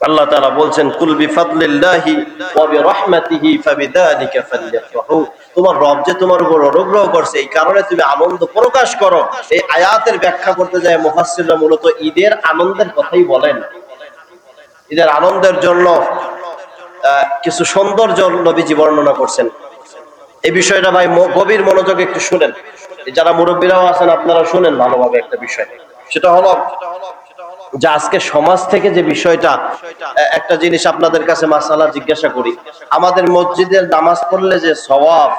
আল্লাহ তাআলা বলছেন কুল বিফাদলিল্লাহি ওয়া বিরহমাতিহি ফাবিযালিকা ফালইফরাহু, তোমার রব যে তোমার উপর অনুগ্রহ করছে এই কারণে তুমি আনন্দ প্রকাশ করো। এই আয়াতের ব্যাখ্যা করতে যায় মুফাসসিররা মূলত ঈদের আনন্দের কথাই বলেন। ঈদের আনন্দের জন্য কিছু সৌন্দর্য নবীজি বর্ণনা করছেন। এই বিষয়টা ভাই গভীর মনোযোগে একটু শুনেন, যারা মুরব্বীরাও আছেন আপনারা শুনেন ভালোভাবে। একটা বিষয় সেটা হলো যে আজকে সমাজ থেকে যে বিষয়টা, একটা জিনিস আপনাদের কাছে মাসালা জিজ্ঞাসা করি, আমাদের মসজিদে নামাজ পড়লে যে সওয়াব,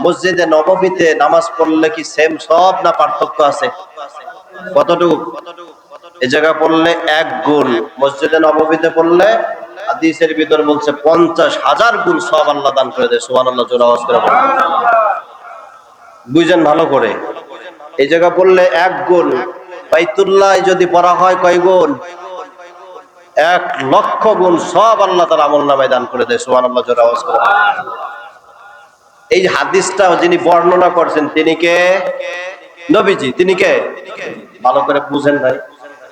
মসজিদে নববীতে নামাজ পড়লে কি সেম সওয়াব না পার্থক্য আছে? কতটুকু? এই জায়গা পড়লে 1 গুণ, মসজিদে নববীতে পড়লে হাদিসের ভিতর বলছে 50,000 গুণ সওয়াব আল্লাহ দান করে দেয়। সুবহানাল্লাহ, জোরে আওয়াজ করে বলেন। বুঝেন ভালো করে। এই জায়গা পড়লে 1 গুণ, বাইতুল্লাহ যদি পড়া হয় কয় গুণ? 1,00,000 গুণ সব আল্লাহ তাআলা আমলনামায় দান করে দেয়। সুবহানাল্লাহ, জোরে আওয়াজ করে। এই হাদিসটা যিনি বর্ণনা করছেন তিনি কে? নবীজি। তিনি কে? ভালো করে বুঝেন ভাই।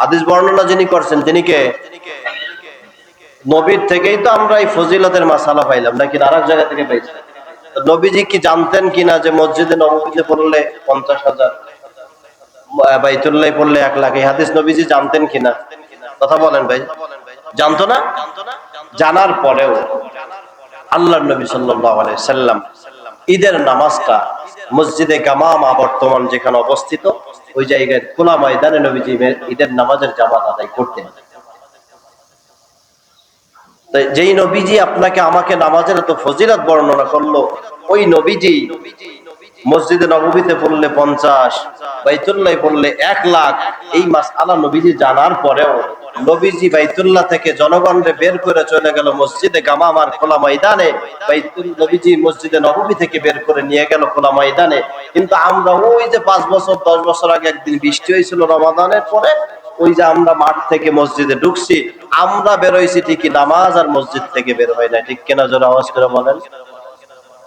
হাদিস বর্ণনা যিনি করছেন তিনি কে? নবীর থেকেই তো আমরা এই ফজিলতের মাসালা পাইলাম, নাকি আরেক জায়গা থেকে পাইছি? নবীজি কি জানতেন কিনা যে মসজিদে নববীতে পড়লে 50,000, বাইতুল্লাহ পড়লে 1,00,000? এই হাদিস নবীজি জানতেন কিনা? কথা বলেন ভাই। জানতো না? জানার পরেও আল্লাহর নবী সাল্লাল্লাহু আলাইহি সাল্লাম ঈদের নামাজটা মসজিদে গামামা বর্তমান যেখানে অবস্থিত ওই জায়গায় খোলা ময়দানে নবীজি ঈদের নামাজের জামাত আদায় করতেন। যেই নবীজি আপনাকে আমাকে নামাজের এত ফজিলত বর্ণনা করলো, ওই নবীজি মসজিদে নববীতে পড়লে 50, বাইতুল্লাহ পড়লে 1,00,000, এই মাসআলা নবীজি জানার পরেও নবীজি বাইতুল্লাহ থেকে জনগণকে বের করে চলে গেল মসজিদে গামামার খোলা ময়দানে। নবীজি মসজিদে নববী থেকে বের করে নিয়ে গেল খোলা ময়দানে। কিন্তু আমরা ওই যে 5 বছর 10 বছর আগে একদিন বৃষ্টি হয়েছিল রমাদানের পরে, ওই যে আমরা মাঠ থেকে মসজিদে ঢুকছি, আমরা বের হয়েছি ঠিকই, নামাজ আর মসজিদ থেকে বের হয় না। ঠিক কিনা? জোরে আওয়াজ করে বলেন।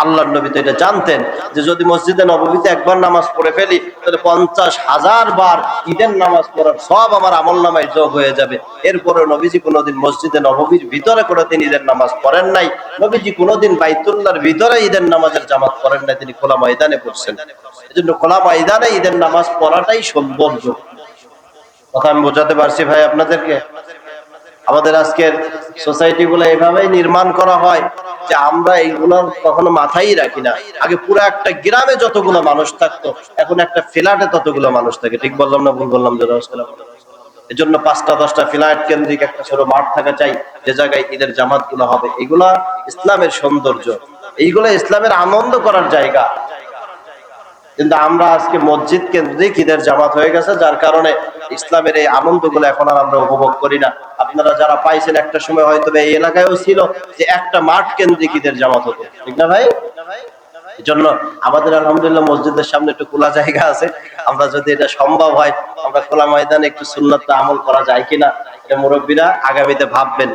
আল্লাহর নবী তো এটা জানতেন যে যদি মসজিদে নববীতে একবার নামাজ পড়ে ফেলি তাহলে 50,000 বার ঈদের নামাজ পড়ার সব আমার আমলনামায় যোগ হয়ে যাবে। এরপরে নবীজি কোনোদিন মসজিদে নববীর ভিতরে কোনোদিন ঈদের নামাজ পড়েন নাই, নবীজি কোনোদিন বাইতুল্লাহর ভিতরে ঈদের নামাজের জামাত পড়েন নাই, তিনি খোলা ময়দানে পড়ছেন। এজন্য খোলা ময়দানে ঈদের নামাজ পড়াটাই সৌন্দর্য। কথা আমি বোঝাতে পারছি ভাই আপনাদেরকে? আমাদের আজকের সোসাইটি গুলো এভাবেই নির্মাণ করা হয় যে আমরা এইগুলোর কখনো মাথায় রাখি না। আগে পুরো একটা গ্রামে যতগুলো মানুষ থাকতো, এখন একটা ফ্ল্যাটে ততগুলো মানুষ থাকে। ঠিক বললাম না ভুল বললাম? এর জন্য 5টা-10টা ফ্ল্যাট কেন্দ্রিক একটা ছোট মাঠ থাকা চাই, যে জায়গায় ঈদের জামাত গুলো হবে। এগুলা ইসলামের সৌন্দর্য, এইগুলা ইসলামের আনন্দ করার জায়গা। কিন্তু আমরা আজকে মসজিদ কেন্দ্রিক ঈদের জামাত হয়ে গেছে, যার কারণে ইসলামের এই আনন্দগুলো এখন আর আমরা উপভোগ করি না। আপনারা যারা পাইছেন, একটা সময় হয়তো এই এলাকায়ও ছিল যে একটা মাঠ কেন্দ্রিক ঈদের জামাত হতো, ঠিক না ভাই? এই জন্য আমাদের আলহামদুলিল্লাহ মসজিদের সামনে একটু খোলা জায়গা আছে। আমরা যদি এটা সম্ভব হয়, আমরা খোলা ময়দানে একটু সুন্নাতটা আমল করা যায় কিনা, এটা মুরব্বীরা আগামীতে ভাববেন।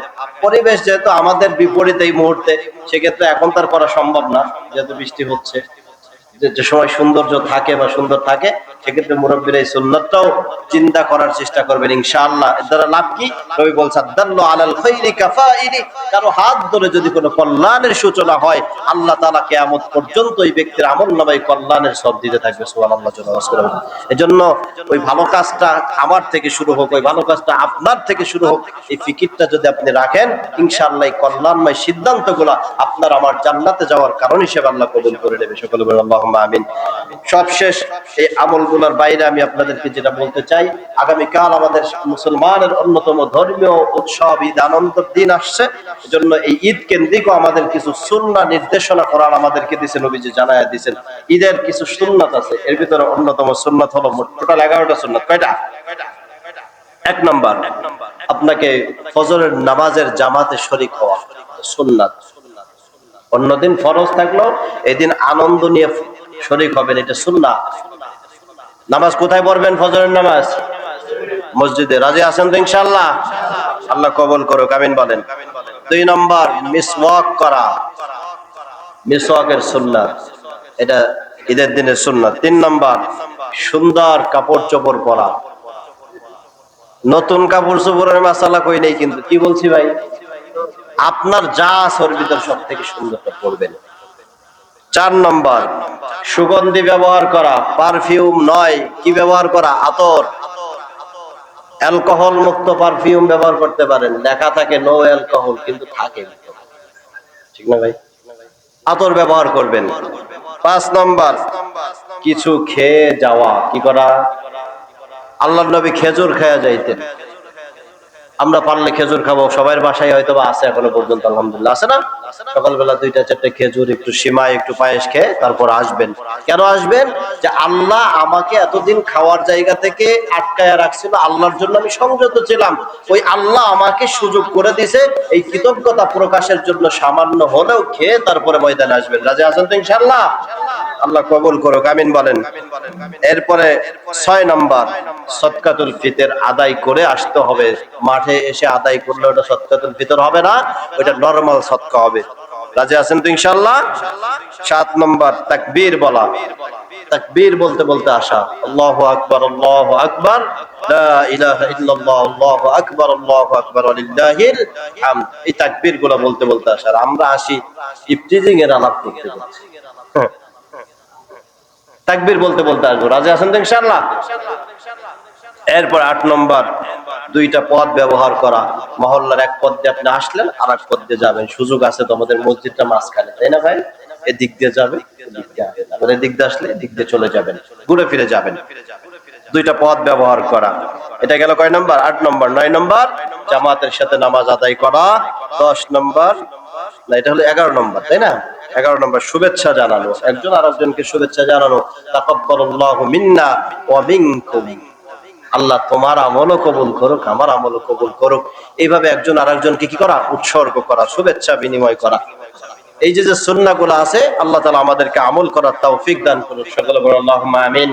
পরিবেশ যেহেতু আমাদের বিপরীত এই মুহূর্তে, সেক্ষেত্রে এখন তার করা সম্ভব না, যেহেতু বৃষ্টি হচ্ছে। যে সময় সৌন্দর্য থাকে বা সুন্দর থাকে, সেক্ষেত্রে মুরব্বীরা এই সুন্নাতটাও চিন্তা করার চেষ্টা করবেন ইনশাআল্লাহ। এর দ্বারা লাভ কি? নবী বলছেন দাল্লু আলাল খাইরি কাফাইরি, কারো হাত ধরে যদি কোনো কল্যাণের সূচনা হয়, আল্লাহ তাআলা কিয়ামত পর্যন্ত ওই ব্যক্তির আমলনামায় কল্যাণের সব দিতে থাকবে। সুবহানাল্লাহ। এজন্য ওই ভালো কাজটা আমার থেকে শুরু হোক, ওই ভালো কাজটা আপনার থেকে শুরু হোক, এই ফিকিরটা যদি আপনি রাখেন, ইনশাআল্লাহ এই কল্যাণময় সিদ্ধান্তগুলো আপনার আমার জান্নাতে যাওয়ার কারণ হিসেবে আল্লাহ কবুল করে নেবে। সকলে বলেন আল্লাহুম্মা আমিন। সবশেষ এই আমলগুলোর বাইরে আমি আপনাদেরকে যেটা বলতে চাই, আগামীকাল আমাদের মুসলমানের অন্যতম ধর্মীয় উৎসব ঈদ, আনন্দের দিন আসছে। এজন্য এই ঈদ কেন্দ্রিকও আমাদের কিছু সুন্নাহ নির্দেশনা কোরআন আমাদেরকে দিয়েছেন, নবীজি জানায়া দিয়েছেন। ঈদের কিছু সুন্নাত আছে, এর ভিতরে অন্যতম সুন্নাত হলো, টোটাল 11টা সুন্নাত। কয়টা? 1 নাম্বার, আপনাকে ফজরের নামাজের জামাতে শরীক হওয়া সুন্নাত। অন্যদিন ফরজ থাকলেও এদিন আনন্দ নিয়ে শরীক হবেন, এটা সুন্নাত। নামাজ কোথায় পড়বেন? ফজরের নামাজ মসজিদে। রাজি আছেন তো ইনশাআল্লাহ? আল্লাহ কবুল করুক, আমিন বলেন। 2 নম্বর, মিসওয়াক করা, মিসওয়াকের সুন্নাত, এটা ঈদের দিনের সুন্নাত। 3 নম্বর, সুন্দর কাপড় চোপড় পরা। নতুন কাপড় চোপড়ের মাসালা কই নেই, কিন্তু কি বলছি ভাই, আপনার যা আছে ভিতর সব থেকে সুন্দরটা পড়বেন। 4 নম্বর, সুগন্ধি ব্যবহার করা, পারফিউম নয়, কি ব্যবহার করা? আতর। অ্যালকোহল মুক্ত পারফিউম ব্যবহার করতে পারেন, লেখা থাকে নো অ্যালকোহল, কিন্তু থাকে, ঠিক না ভাই? আতর ব্যবহার করবেন। 5 নম্বর, কিছু খেয়ে যাওয়া। কি করা? আল্লাহর নবী খেজুর খায়া যাইতেন, আমরা পারলে খেজুর খাবো। সবার বাসায় হয়তো বা আছে এখনো পর্যন্ত, আলহামদুলিল্লাহ, আছে না? সকালবেলা 2টা-4টা খেজুর, একটু সিমাই, একটু পায়েস খেয়ে তারপর আসবেন। কেন আসবেন? যে আল্লাহ আমাকে এতদিন খাওয়ার জায়গা থেকে আটকায়া রাখছিল, আল্লাহর জন্য আমি সংযত ছিলাম। ওই আল্লাহ আমাকে সুযোগ করে দিয়েছে, এই কৃতজ্ঞতা প্রকাশের জন্য সামান্য হলেও খেয়ে তারপরে ময়দানে আসবেন। রাজি আছেন তো ইনশাআল্লাহ? আল্লাহ কবুল করুক, আমিন বলেন। এরপরে 6 নম্বর, সদকাতুল ফিতর আদায় করে আসতে হবে। মাঠে এসে আদায় করলে ওটা সদকাতুল ফিতর হবে না, ওটা নরমাল সদকা হবে। রাজি আছেন তো ইনশাআল্লাহ? 7 নম্বর, তাকবীর বলা, তাকবীর বলতে বলতে আসা। আল্লাহু আকবার, আল্লাহু আকবার, লা ইলাহা ইল্লাল্লাহ, আল্লাহু আকবার, আল্লাহু আকবার, ওয়ালিল্লাহিল হামদ। এই তাকবীরগুলো বলতে বলতে আসা। আমরা আসি ইফতিজিং এর আলাপ করতে করতে, তাকবীর বলতে বলতে আসবো। রাজি আছেন তো ইনশাআল্লাহ? এরপর 8 নম্বর, 2টা পথ ব্যবহার করা। মহল্লার এক পথ দিয়ে আপনি আসলেন, আর এক পথ দিয়ে যাবেন। সুযোগ আছে তো, আমাদের মসজিদটা মাঝখানে, তাই না ভাই? এদিক দিয়ে যাবেন, আবার এদিক দিয়ে আসলে এদিক দিয়ে চলে যাবেন, ঘুরে ফিরে যাবেন। 2টা পথ ব্যবহার করা। এটা গেল কয় নম্বর? 8 নম্বর। 9 নম্বর, জামাতের সাথে নামাজ আদায় করা। 10 নম্বর, না এটা হলো 11 নম্বর, তাই না? 11 নম্বর, শুভেচ্ছা জানানো, একজন আরেকজনকে শুভেচ্ছা জানানো। তাকাব্বালাল্লাহু মিন্না ওয়া মিনকুম, আল্লাহ তোমার আমলও কবুল করুক, আমার আমলও কবুল করুক। এইভাবে একজন আরেকজনকে কি করা? উৎসর্গ করা, শুভেচ্ছা বিনিময় করা। এই যে সুন্নাহগুলো আছে, আল্লাহ তাআলা আমাদেরকে আমল করার তৌফিক দান করুন। সকলে বলেন আল্লাহুম্মা আমিন।